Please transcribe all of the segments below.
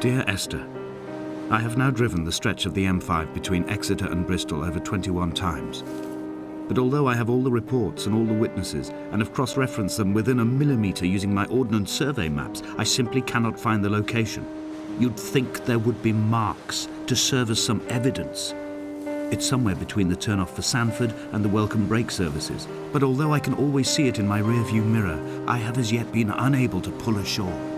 Dear Esther, I have now driven the stretch of the M5 between Exeter and Bristol over 21 times. But although I have all the reports and all the witnesses and have cross-referenced them within a millimetre using my Ordnance Survey maps, I simply cannot find the location. You'd think there would be marks to serve as some evidence. It's somewhere between the turn-off for Sanford and the welcome brake services, but although I can always see it in my rear-view mirror, I have as yet been unable to pull ashore.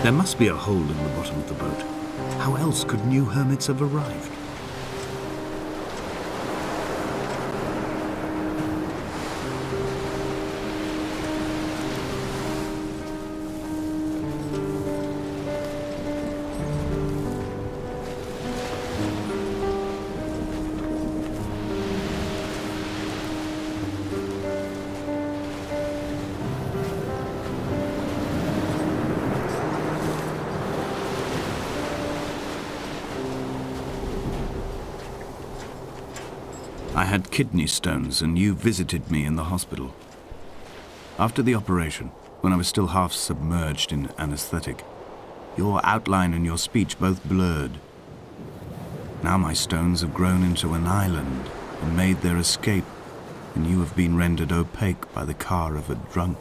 There must be a hole in the bottom of the boat. How else could new hermits have arrived? I had kidney stones and you visited me in the hospital. After the operation, when I was still half submerged in anesthetic, your outline and your speech both blurred. Now my stones have grown into an island and made their escape, and you have been rendered opaque by the car of a drunk.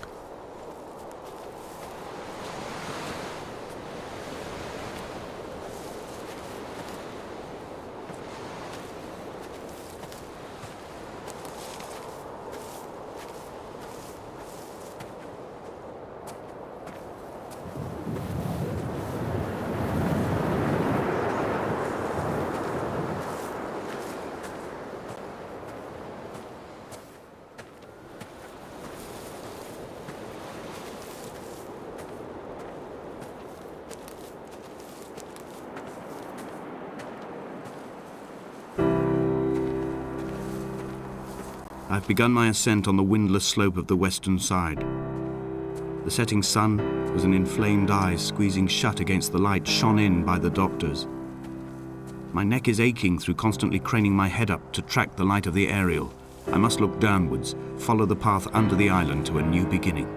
I've begun my ascent on the windless slope of the western side. The setting sun was an inflamed eye squeezing shut against the light shone in by the doctors. My neck is aching through constantly craning my head up to track the light of the aerial. I must look downwards, follow the path under the island to a new beginning.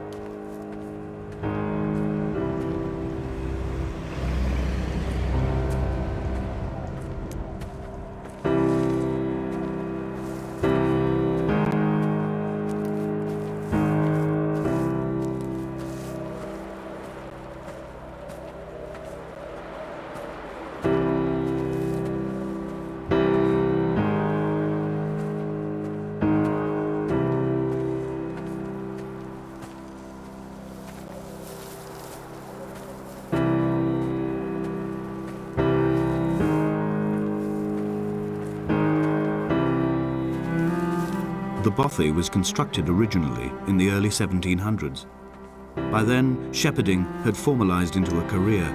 The bothy was constructed originally in the early 1700s. By then, shepherding had formalized into a career.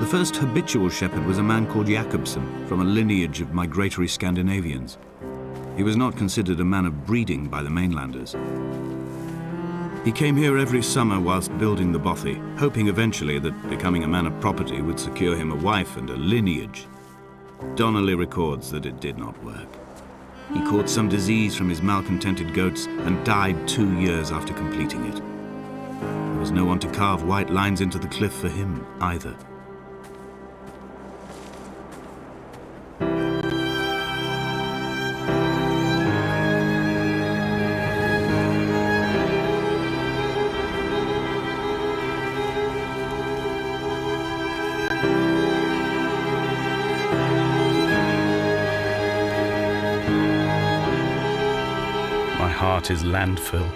The first habitual shepherd was a man called Jakobsen, from a lineage of migratory Scandinavians. He was not considered a man of breeding by the mainlanders. He came here every summer whilst building the bothy, hoping eventually that becoming a man of property would secure him a wife and a lineage. Donnelly records that it did not work. He caught some disease from his malcontented goats and died 2 years after completing it. There was no one to carve white lines into the cliff for him either. My heart is landfill,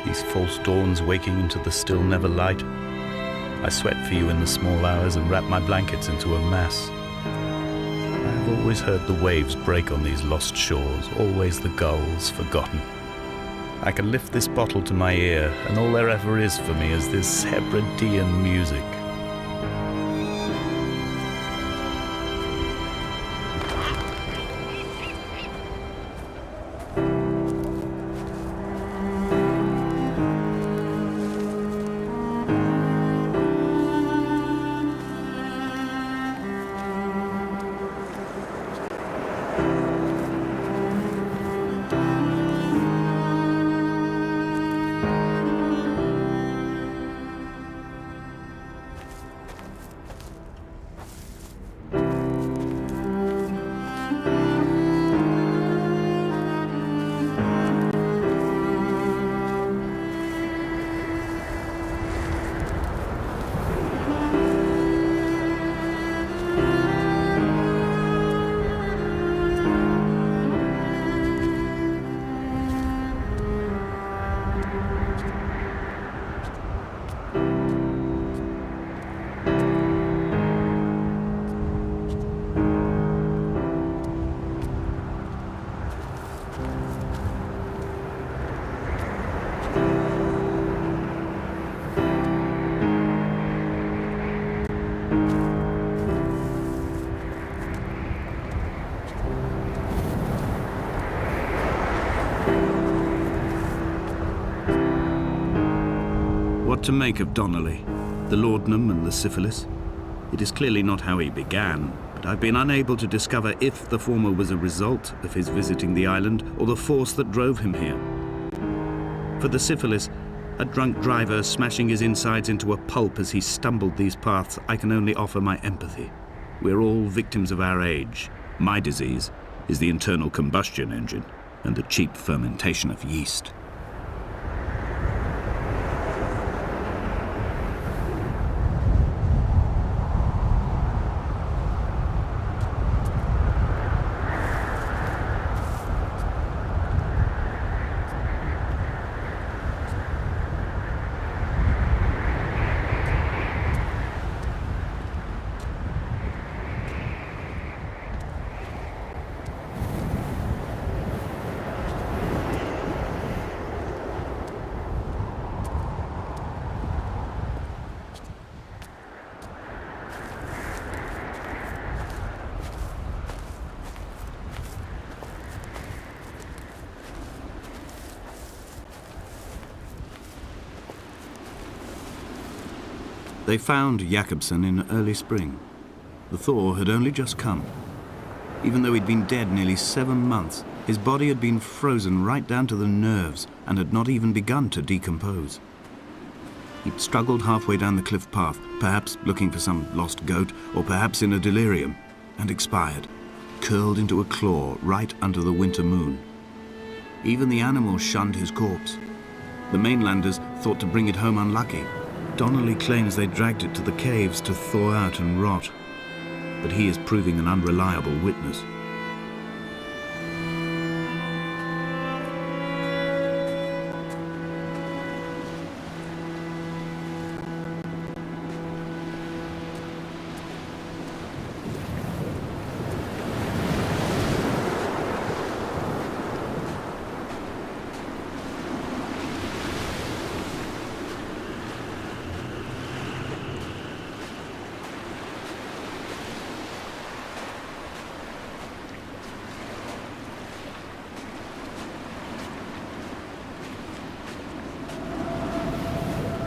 these false dawns waking into the still never light. I sweat for you in the small hours and wrap my blankets into a mass. I have always heard the waves break on these lost shores, always the gulls forgotten. I can lift this bottle to my ear, and all there ever is for me is this Hebridean music. What to make of Donnelly, the laudanum and the syphilis? It is clearly not how he began, but I've been unable to discover if the former was a result of his visiting the island or the force that drove him here. For the syphilis, a drunk driver smashing his insides into a pulp as he stumbled these paths, I can only offer my empathy. We're all victims of our age. My disease is the internal combustion engine and the cheap fermentation of yeast. They found Jakobsen in early spring. The thaw had only just come. Even though he'd been dead nearly 7 months, his body had been frozen right down to the nerves and had not even begun to decompose. He'd struggled halfway down the cliff path, perhaps looking for some lost goat, or perhaps in a delirium, and expired, curled into a claw right under the winter moon. Even the animals shunned his corpse. The mainlanders thought to bring it home unlucky. Donnelly claims they dragged it to the caves to thaw out and rot, but he is proving an unreliable witness.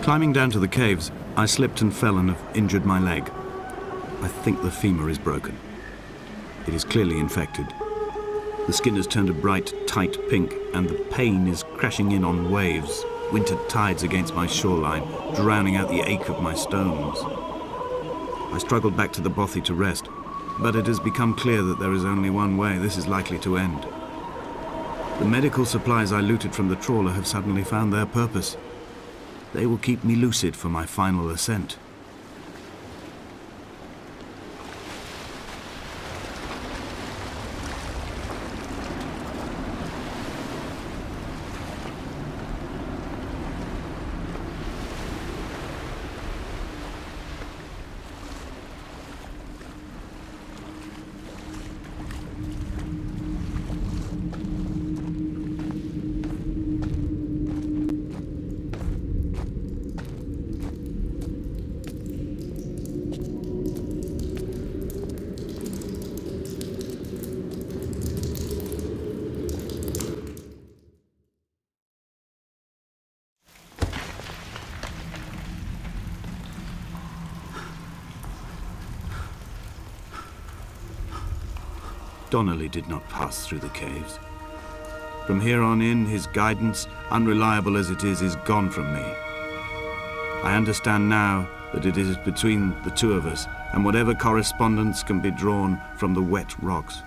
Climbing down to the caves, I slipped and fell and have injured my leg. I think the femur is broken. It is clearly infected. The skin has turned a bright, tight pink, and the pain is crashing in on waves, winter tides against my shoreline, drowning out the ache of my stones. I struggled back to the bothy to rest, but it has become clear that there is only one way this is likely to end. The medical supplies I looted from the trawler have suddenly found their purpose. They will keep me lucid for my final ascent. Donnelly did not pass through the caves. From here on in, his guidance, unreliable as it is gone from me. I understand now that it is between the two of us, and whatever correspondence can be drawn from the wet rocks.